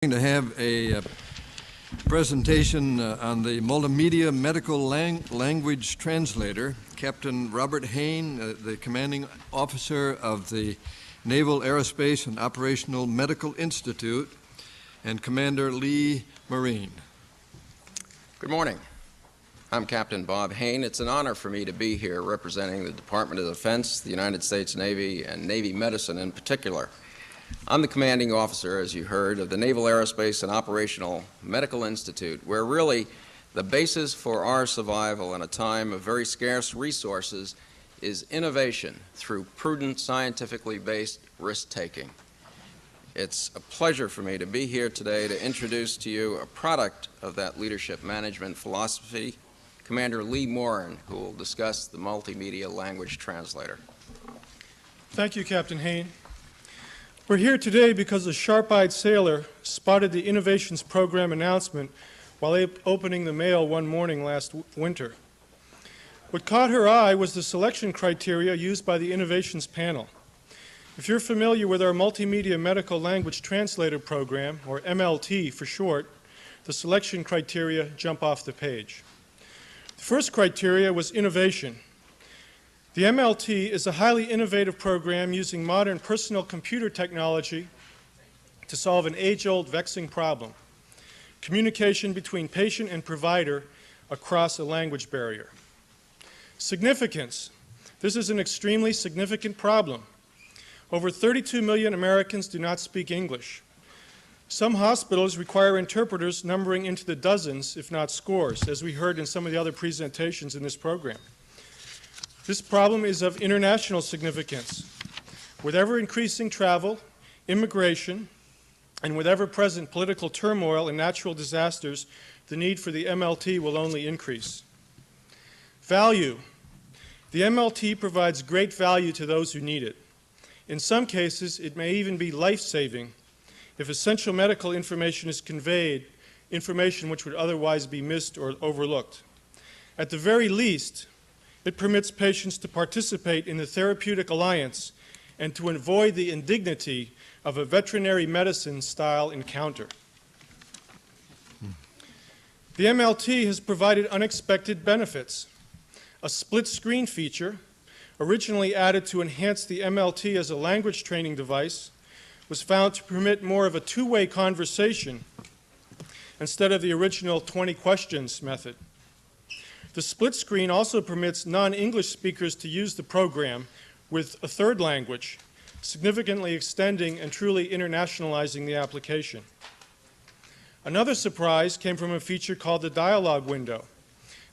To have a presentation on the Multimedia Medical Language Translator. Captain Robert Hain, the commanding officer of the Naval Aerospace and Operational Medical Institute, and Commander Lee Marine. Good morning. I'm Captain Bob Hain. It's an honor for me to be here representing the Department of Defense, the United States Navy, and Navy medicine in particular. I'm the commanding officer, as you heard, of the Naval Aerospace and Operational Medical Institute, where really the basis for our survival in a time of very scarce resources is innovation through prudent, scientifically based risk-taking. It's a pleasure for me to be here today to introduce to you a product of that leadership management philosophy, Commander Lee Marine, who will discuss the Multimedia Language Translator. Thank you, Captain Hain. We're here today because a sharp-eyed sailor spotted the Innovations Program announcement while opening the mail one morning last winter. What caught her eye was the selection criteria used by the Innovations panel. If you're familiar with our Multimedia Medical Language Translator program, or MLT for short, the selection criteria jump off the page. The first criteria was innovation. The MLT is a highly innovative program using modern personal computer technology to solve an age-old vexing problem: communication between patient and provider across a language barrier. Significance. This is an extremely significant problem. Over 32 million Americans do not speak English. Some hospitals require interpreters numbering into the dozens, if not scores, as we heard in some of the other presentations in this program. This problem is of international significance. With ever-increasing travel, immigration, and with ever-present political turmoil and natural disasters, the need for the MLT will only increase. Value. The MLT provides great value to those who need it. In some cases, it may even be life-saving if essential medical information is conveyed, information which would otherwise be missed or overlooked. At the very least, it permits patients to participate in the therapeutic alliance and to avoid the indignity of a veterinary medicine-style encounter. The MLT has provided unexpected benefits. A split-screen feature, originally added to enhance the MLT as a language training device, was found to permit more of a two-way conversation instead of the original 20 questions method. The split screen also permits non-English speakers to use the program with a third language, significantly extending and truly internationalizing the application. Another surprise came from a feature called the dialogue window.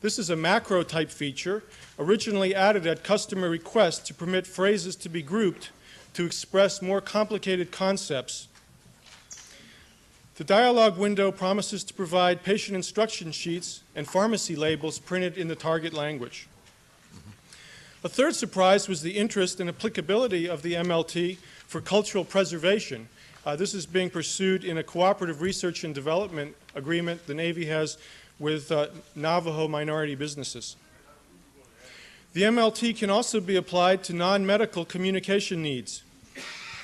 This is a macro-type feature originally added at customer request to permit phrases to be grouped to express more complicated concepts. The dialogue window promises to provide patient instruction sheets and pharmacy labels printed in the target language. A third surprise was the interest and applicability of the MLT for cultural preservation. This is being pursued in a cooperative research and development agreement the Navy has with Navajo minority businesses. The MLT can also be applied to non-medical communication needs.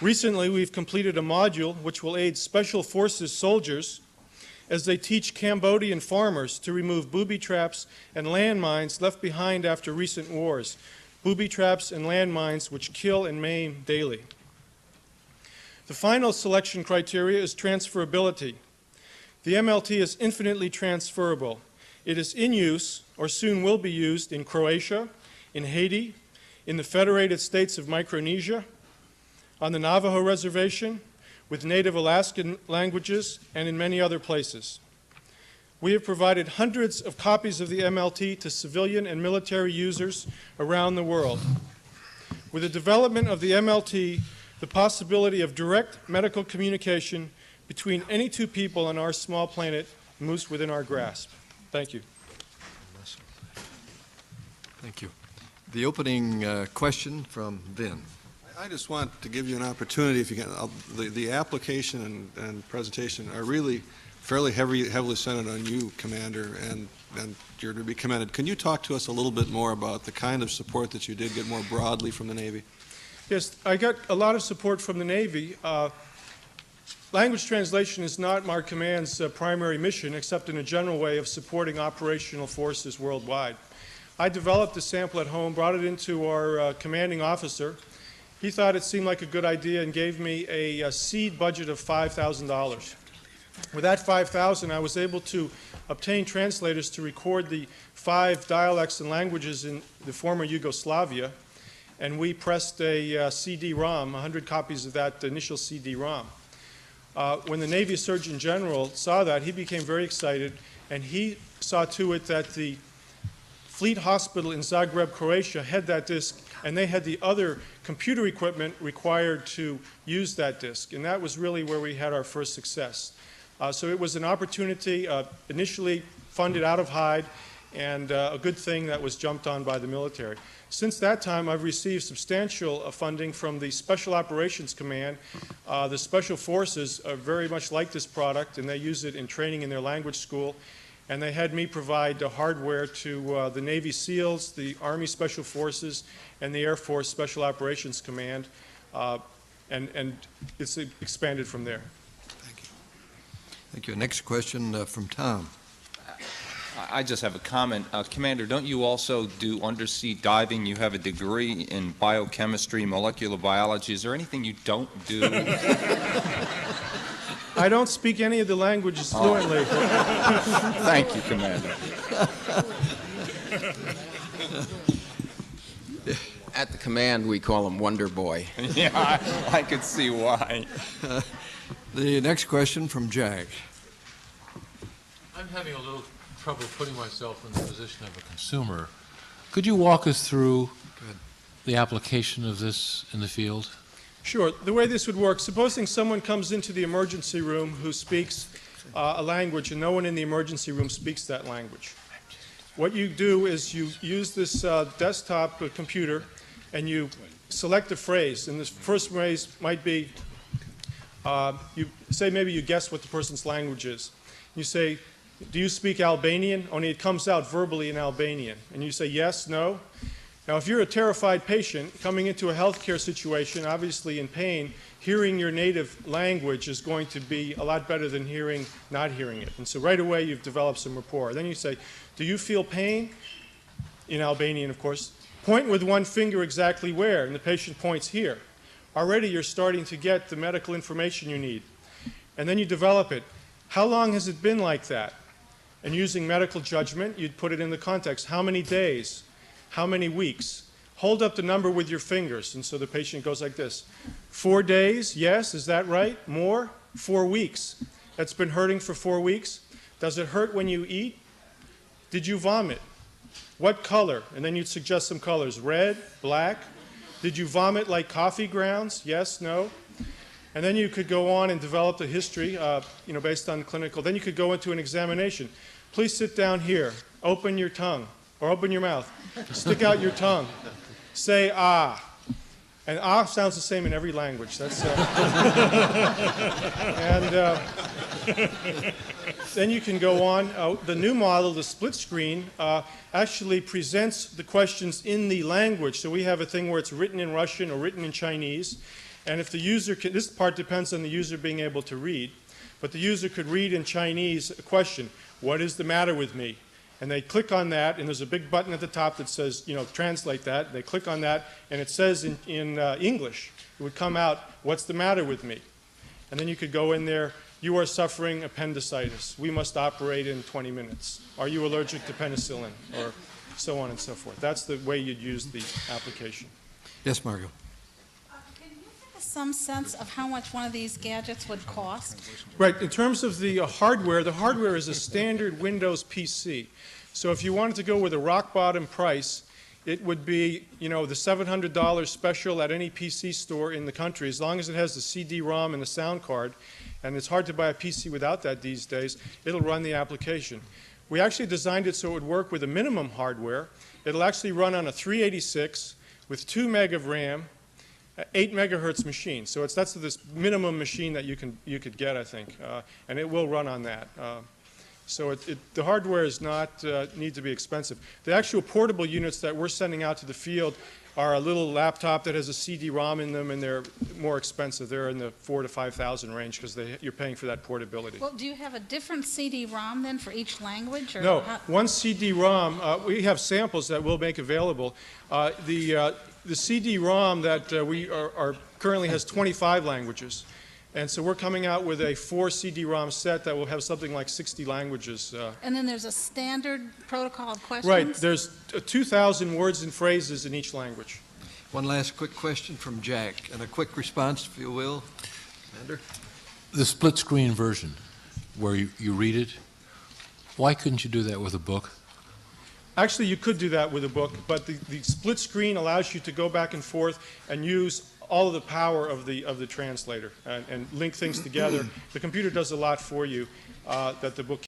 Recently, we've completed a module which will aid Special Forces soldiers as they teach Cambodian farmers to remove booby traps and landmines left behind after recent wars, booby traps and landmines which kill and maim daily. The final selection criteria is transferability. The MLT is infinitely transferable. It is in use, or soon will be used, in Croatia, in Haiti, in the Federated States of Micronesia, on the Navajo Reservation, with Native Alaskan languages, and in many other places. We have provided hundreds of copies of the MLT to civilian and military users around the world. With the development of the MLT, the possibility of direct medical communication between any two people on our small planet moves within our grasp. Thank you. Thank you. The opening question from Vin. I just want to give you an opportunity, if you can. The application and presentation are really fairly heavily centered on you, Commander, and you're to be commended. Can you talk to us a little bit more about the kind of support that you did get more broadly from the Navy? Yes, I got a lot of support from the Navy. Language translation is not Mark Command's primary mission, except in a general way of supporting operational forces worldwide. I developed a sample at home, brought it into our commanding officer. He thought it seemed like a good idea and gave me a seed budget of $5,000. With that $5,000, I was able to obtain translators to record the 5 dialects and languages in the former Yugoslavia, and we pressed a CD-ROM, 100 copies of that initial CD-ROM. When the Navy Surgeon General saw that, he became very excited, and he saw to it that the Fleet Hospital in Zagreb, Croatia had that disc, and they had the other computer equipment required to use that disc, and that was really where we had our first success. So it was an opportunity initially funded out of Hyde, and a good thing that was jumped on by the military. Since that time, I've received substantial funding from the Special Operations Command. The Special Forces are very much like this product, and they use it in training in their language school. And they had me provide hardware to the Navy SEALs, the Army Special Forces, and the Air Force Special Operations Command, and it's expanded from there. Thank you. Thank you. Next question from Tom. I just have a comment. Commander, don't you also do undersea diving? You have a degree in biochemistry, molecular biology. Is there anything you don't do? I don't speak any of the languages fluently. Thank you, Commander. At the command, we call him Wonder Boy. Yeah, I could see why. The next question from Jack. I'm having a little trouble putting myself in the position of a consumer. Could you walk us through the application of this in the field? Sure. The way this would work, supposing someone comes into the emergency room who speaks a language and no one in the emergency room speaks that language. What you do is you use this desktop computer and you select a phrase. And this first phrase might be, you say maybe you guess what the person's language is. You say, do you speak Albanian? Only it comes out verbally in Albanian. And you say yes, no. Now, if you're a terrified patient coming into a healthcare situation, obviously in pain, hearing your native language is going to be a lot better than not hearing it. And so right away you've developed some rapport. Then you say, do you feel pain? In Albanian, of course. Point with one finger exactly where, and the patient points here. Already you're starting to get the medical information you need. And then you develop it. How long has it been like that? And using medical judgment, you'd put it in the context. How many days? How many weeks? Hold up the number with your fingers. And so the patient goes like this. 4 days? Yes. Is that right? More? 4 weeks. That's been hurting for 4 weeks. Does it hurt when you eat? Did you vomit? What color? And then you'd suggest some colors. Red? Black? Did you vomit like coffee grounds? Yes? No? And then you could go on and develop the history, based on clinical. Then you could go into an examination. Please sit down here. Open your tongue, or open your mouth. Stick out your tongue. Say ah. And ah sounds the same in every language. That's then you can go on. The new model, the split screen, actually presents the questions in the language. So we have a thing where it's written in Russian or written in Chinese. And if the user can, this part depends on the user being able to read, but the user could read in Chinese a question, what is the matter with me? And they click on that, and there's a big button at the top that says, translate that. They click on that, and it says in English, it would come out, what's the matter with me? And then you could go in there, you are suffering appendicitis. We must operate in 20 minutes. Are you allergic to penicillin? Or so on and so forth. That's the way you'd use the application. Yes, Margot. Some sense of how much one of these gadgets would cost? Right. In terms of the hardware is a standard Windows PC. So if you wanted to go with a rock-bottom price, it would be, the $700 special at any PC store in the country, as long as it has the CD-ROM and the sound card. And it's hard to buy a PC without that these days. It'll run the application. We actually designed it so it would work with a minimum hardware. It'll actually run on a 386 with 2 meg of RAM, 8 megahertz machine. So that's this minimum machine that you could get, I think, and it will run on that. So the hardware is not need to be expensive. The actual portable units that we're sending out to the field are a little laptop that has a CD-ROM in them, and they're more expensive. They're in the $4,000 to $5,000 range because you're paying for that portability. Well, do you have a different CD-ROM then for each language? Or No, how- one CD-ROM, we have samples that we'll make available. The CD-ROM that we are currently has 25 languages. And so we're coming out with a 4 CD-ROM set that will have something like 60 languages. And then there's a standard protocol of questions? Right, there's 2,000 words and phrases in each language. One last quick question from Jack, and a quick response, if you will. Commander? The split-screen version, where you read it, why couldn't you do that with a book? Actually, you could do that with a book, but the split screen allows you to go back and forth and use all of the power of the translator and link things together. The computer does a lot for you that the book